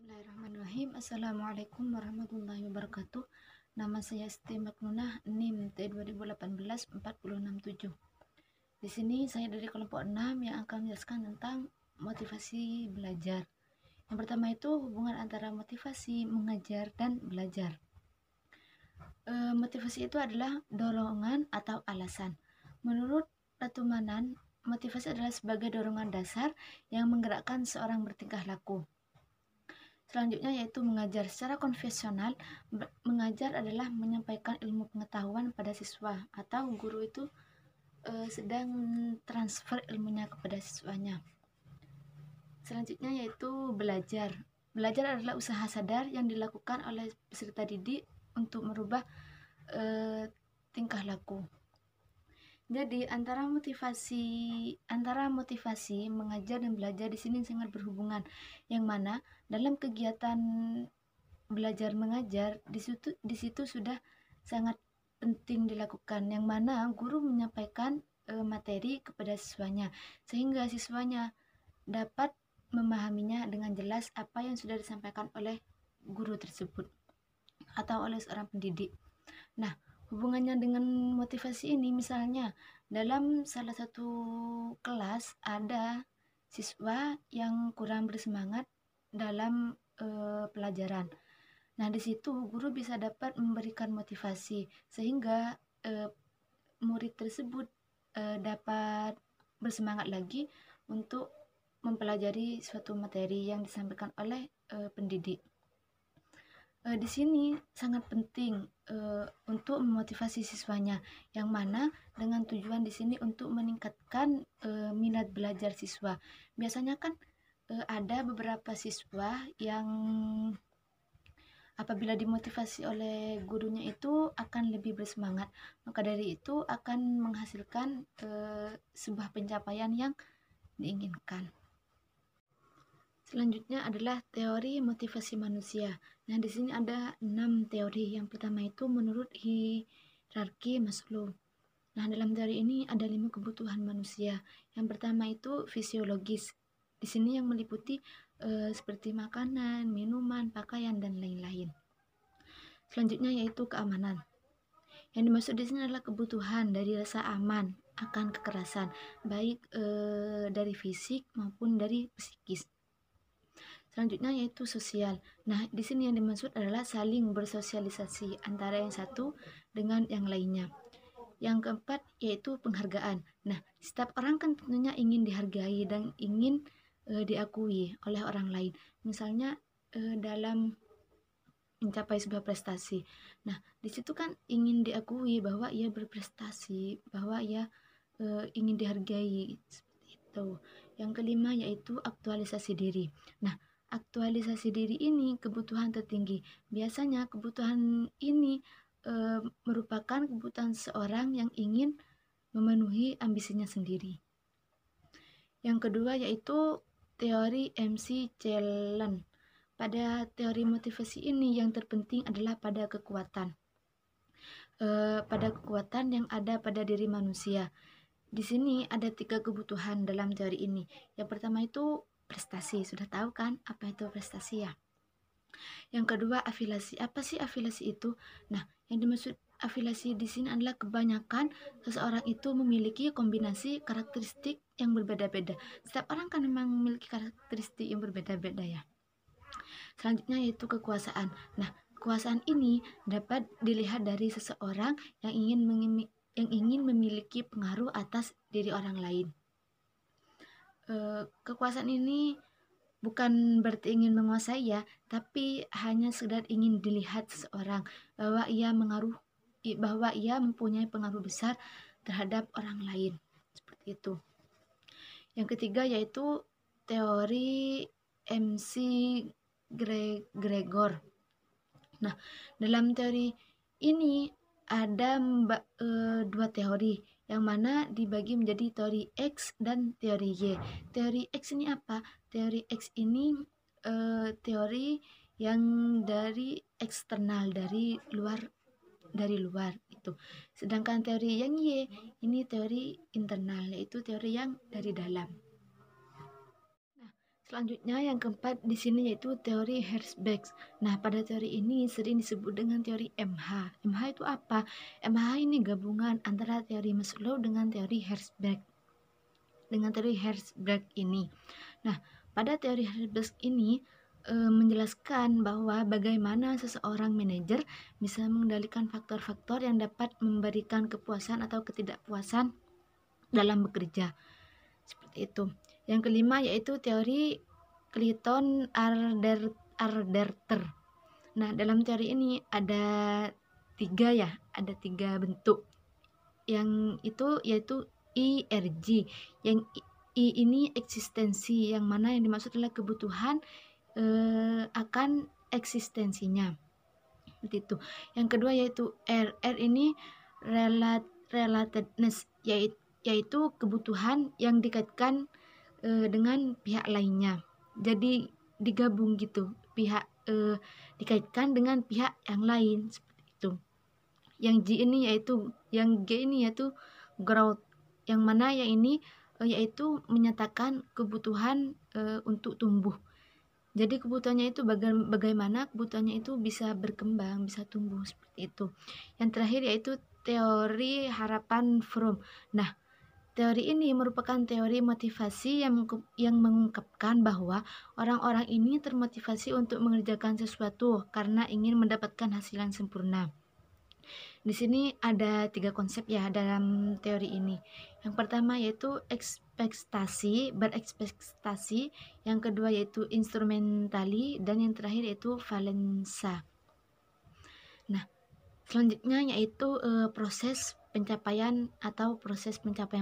Bismillahirrahmanirrahim. Assalamualaikum warahmatullahi wabarakatuh. Nama saya Siti Maknunah, NIM T2018 467. Di sini saya dari kelompok 6 yang akan menjelaskan tentang motivasi belajar. Yang pertama itu hubungan antara motivasi mengajar dan belajar. Motivasi itu adalah dorongan atau alasan. Menurut Ratumanan, motivasi adalah sebagai dorongan dasar yang menggerakkan seorang bertingkah laku. Selanjutnya yaitu mengajar. Secara konvensional, mengajar adalah menyampaikan ilmu pengetahuan pada siswa atau guru itu sedang transfer ilmunya kepada siswanya. Selanjutnya yaitu belajar. Belajar adalah usaha sadar yang dilakukan oleh peserta didik untuk merubah tingkah laku. Jadi antara motivasi mengajar dan belajar di sini sangat berhubungan, yang mana dalam kegiatan belajar mengajar di situ sudah sangat penting dilakukan, yang mana guru menyampaikan materi kepada siswanya sehingga siswanya dapat memahaminya dengan jelas apa yang sudah disampaikan oleh guru tersebut atau oleh seorang pendidik. Nah, hubungannya dengan motivasi ini, misalnya dalam salah satu kelas ada siswa yang kurang bersemangat dalam pelajaran. Nah, di situ guru bisa dapat memberikan motivasi sehingga murid tersebut dapat bersemangat lagi untuk mempelajari suatu materi yang disampaikan oleh pendidik. Di sini sangat penting untuk memotivasi siswanya, yang mana dengan tujuan di sini untuk meningkatkan minat belajar siswa. Biasanya kan ada beberapa siswa yang apabila dimotivasi oleh gurunya itu akan lebih bersemangat, maka dari itu akan menghasilkan sebuah pencapaian yang diinginkan. Selanjutnya adalah teori motivasi manusia. Nah, di sini ada 6 teori. Yang pertama itu menurut hierarki Maslow. Nah, dalam teori ini ada 5 kebutuhan manusia. Yang pertama itu fisiologis. Di sini yang meliputi seperti makanan, minuman, pakaian, dan lain-lain. Selanjutnya yaitu keamanan. Yang dimaksud di sini adalah kebutuhan dari rasa aman akan kekerasan, baik dari fisik maupun dari psikis. Selanjutnya yaitu sosial. Nah, di sini yang dimaksud adalah saling bersosialisasi antara yang satu dengan yang lainnya. Yang keempat yaitu penghargaan. Nah, setiap orang kan tentunya ingin dihargai dan ingin diakui oleh orang lain. Misalnya dalam mencapai sebuah prestasi. Nah, di situ kan ingin diakui bahwa ia berprestasi, bahwa ia ingin dihargai, seperti itu. Yang kelima yaitu aktualisasi diri. Nah, aktualisasi diri ini kebutuhan tertinggi. Biasanya kebutuhan ini merupakan kebutuhan seorang yang ingin memenuhi ambisinya sendiri. Yang kedua yaitu teori MC Chelon. Pada teori motivasi ini yang terpenting adalah pada kekuatan. Pada kekuatan yang ada pada diri manusia. Di sini ada 3 kebutuhan dalam teori ini. Yang pertama itu prestasi. Sudah tahu kan apa itu prestasi ya? Yang kedua afiliasi. Apa sih afiliasi itu? Nah, yang dimaksud afiliasi di sini adalah kebanyakan seseorang itu memiliki kombinasi karakteristik yang berbeda-beda. Setiap orang kan memang memiliki karakteristik yang berbeda-beda ya. Selanjutnya yaitu kekuasaan. Nah, kekuasaan ini dapat dilihat dari seseorang yang ingin memiliki pengaruh atas diri orang lain. Kekuasaan ini bukan berarti ingin menguasai ya, tapi hanya sekedar ingin dilihat seseorang bahwa ia mempunyai pengaruh besar terhadap orang lain. Seperti itu. Yang ketiga yaitu teori MC Gregor. Nah, dalam teori ini ada 2 teori, yang mana dibagi menjadi teori X dan teori Y. Teori X ini apa? Teori X ini teori yang dari eksternal, dari luar itu. Sedangkan teori yang Y ini teori internal, yaitu teori yang dari dalam. Nah, Selanjutnya yang keempat di sini yaitu teori Herzberg. Nah, pada teori ini sering disebut dengan teori MH. MH itu apa? MH ini gabungan antara teori Maslow dengan teori Herzberg. Ini. Nah, pada teori Herzberg ini menjelaskan bahwa bagaimana seseorang manajer bisa mengendalikan faktor-faktor yang dapat memberikan kepuasan atau ketidakpuasan dalam bekerja. Seperti itu. Yang kelima yaitu teori Clayton Arderter. Nah, dalam teori ini ada tiga bentuk. Yang itu yaitu IRG. Yang I ini eksistensi, yang mana yang dimaksud adalah kebutuhan akan eksistensinya. Seperti itu. Yang kedua yaitu R ini relatedness, yaitu kebutuhan yang dikaitkan dengan pihak lainnya. Jadi digabung gitu, pihak dikaitkan dengan pihak yang lain, seperti itu. Yang G ini yaitu growth, yang mana yang ini yaitu menyatakan kebutuhan untuk tumbuh. Jadi kebutuhannya itu bagaimana kebutuhannya itu bisa berkembang, bisa tumbuh, seperti itu. Yang terakhir yaitu teori harapan Fromm. Nah, teori ini merupakan teori motivasi yang mengungkapkan bahwa orang-orang ini termotivasi untuk mengerjakan sesuatu karena ingin mendapatkan hasil yang sempurna. Di sini ada 3 konsep ya dalam teori ini. Yang pertama yaitu berekspektasi, yang kedua yaitu instrumentali, dan yang terakhir yaitu valensa. Nah, selanjutnya yaitu proses pencapaian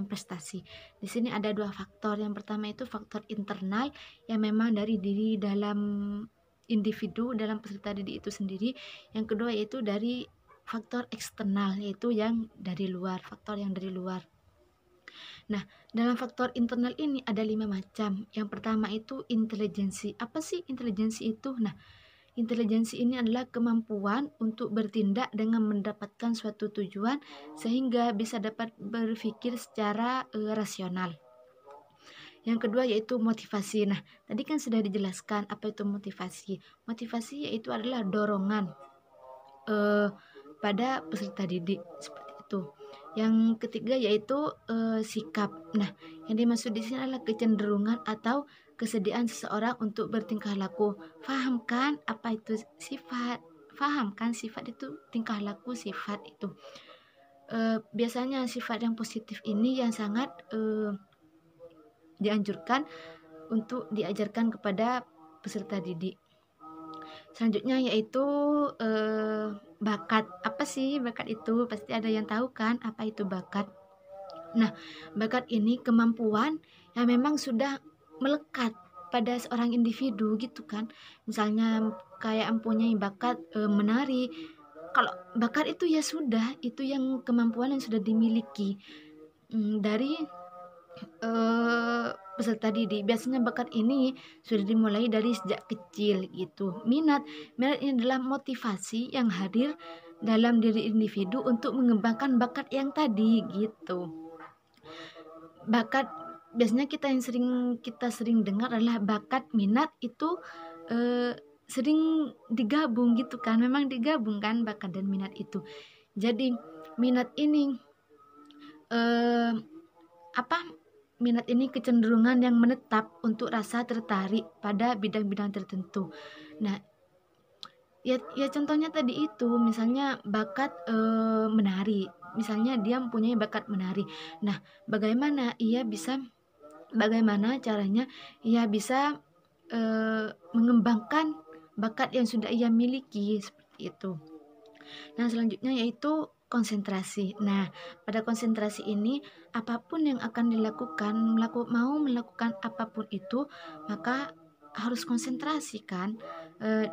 prestasi. Di sini ada 2 faktor. Yang pertama itu faktor internal yang memang dari diri dalam individu, dalam peserta didik itu sendiri. Yang kedua yaitu dari faktor eksternal, yaitu yang dari luar, faktor yang dari luar. Nah, dalam faktor internal ini ada 5 macam. Yang pertama itu intelijensi. Apa sih intelijensi itu? Nah, intelijensi ini adalah kemampuan untuk bertindak dengan mendapatkan suatu tujuan sehingga bisa dapat berpikir secara rasional. Yang kedua yaitu motivasi. Nah, tadi kan sudah dijelaskan apa itu motivasi. Motivasi yaitu adalah dorongan pada peserta didik, seperti itu. Yang ketiga yaitu sikap. Nah, yang dimaksud di sini adalah kecenderungan atau kesediaan seseorang untuk bertingkah laku. Faham kan apa itu sifat? Faham kan sifat itu tingkah laku, sifat itu. Biasanya sifat yang positif ini yang sangat dianjurkan untuk diajarkan kepada peserta didik. Selanjutnya yaitu bakat. Apa sih bakat itu? Pasti ada yang tahu kan apa itu bakat. Nah, bakat ini kemampuan yang memang sudah melekat pada seorang individu gitu kan. Misalnya kayak mempunyai bakat menari. Kalau bakat itu ya sudah, itu yang kemampuan yang sudah dimiliki dari peserta didik. Biasanya bakat ini sudah dimulai dari sejak kecil gitu. Minat ini adalah motivasi yang hadir dalam diri individu untuk mengembangkan bakat yang tadi gitu. Bakat biasanya kita sering dengar adalah bakat, minat itu sering digabung gitu kan. Memang digabung kan bakat dan minat itu. Jadi minat ini minat ini kecenderungan yang menetap untuk rasa tertarik pada bidang-bidang tertentu. Nah, ya contohnya tadi itu, misalnya bakat menari. Misalnya dia mempunyai bakat menari. Nah, bagaimana caranya ia bisa mengembangkan bakat yang sudah ia miliki, seperti itu. Nah, selanjutnya yaitu konsentrasi. Nah, pada konsentrasi ini apapun yang akan dilakukan, mau melakukan apapun itu, maka harus konsentrasi kan.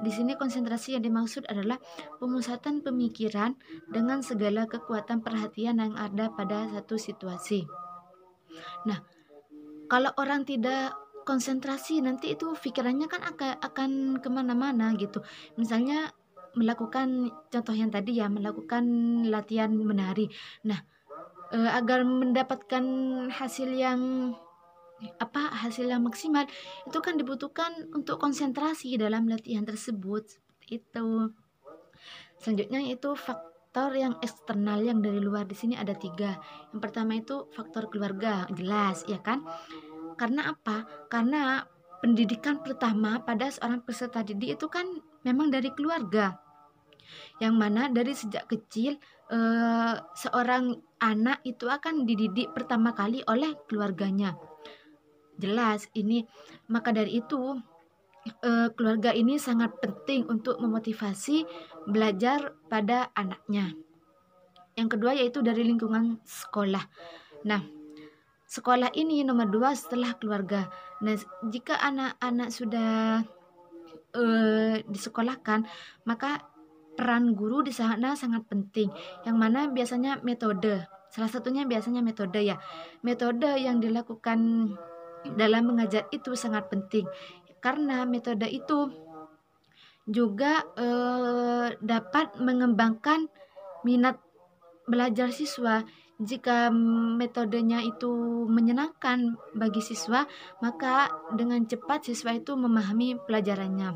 Di sini konsentrasi yang dimaksud adalah pemusatan pemikiran dengan segala kekuatan perhatian yang ada pada satu situasi. Nah, kalau orang tidak konsentrasi, nanti itu pikirannya kan akan kemana-mana gitu. Misalnya melakukan contoh yang tadi ya, melakukan latihan menari. Nah, agar mendapatkan hasil hasil yang maksimal, itu kan dibutuhkan untuk konsentrasi dalam latihan tersebut. Seperti itu. Selanjutnya itu faktor yang eksternal yang dari luar. Di sini ada 3. Yang pertama itu faktor keluarga, jelas ya kan? Karena apa? Karena pendidikan pertama pada seorang peserta didik itu kan memang dari keluarga. Yang mana dari sejak kecil seorang anak itu akan dididik pertama kali oleh keluarganya. Jelas ini, maka dari itu keluarga ini sangat penting untuk memotivasi belajar pada anaknya. Yang kedua yaitu dari lingkungan sekolah. Nah, sekolah ini nomor 2 setelah keluarga. Nah, jika anak-anak sudah disekolahkan, maka peran guru di sana sangat penting. Yang mana biasanya metode. Salah satunya biasanya metode ya. Metode yang dilakukan dalam mengajar itu sangat penting. Karena metode itu juga dapat mengembangkan minat belajar siswa. Jika metodenya itu menyenangkan bagi siswa, maka dengan cepat siswa itu memahami pelajarannya.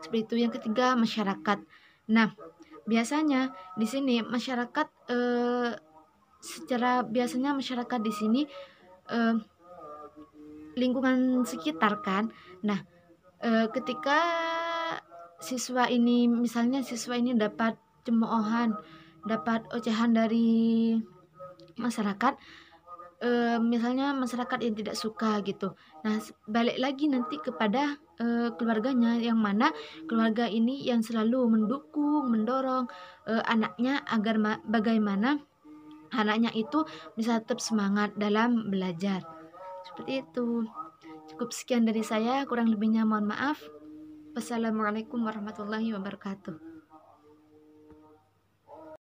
Seperti itu. Yang ketiga, masyarakat. Nah, biasanya di sini masyarakat biasanya masyarakat di sini lingkungan sekitar kan. Nah, ketika misalnya siswa ini dapat cemoohan, dapat ocehan dari masyarakat, misalnya masyarakat yang tidak suka gitu. Nah, balik lagi nanti kepada keluarganya, yang mana keluarga ini yang selalu mendukung, mendorong anaknya agar bagaimana anaknya itu bisa tetap semangat dalam belajar. Seperti itu. Cukup sekian dari saya, kurang lebihnya mohon maaf. Wassalamualaikum warahmatullahi wabarakatuh.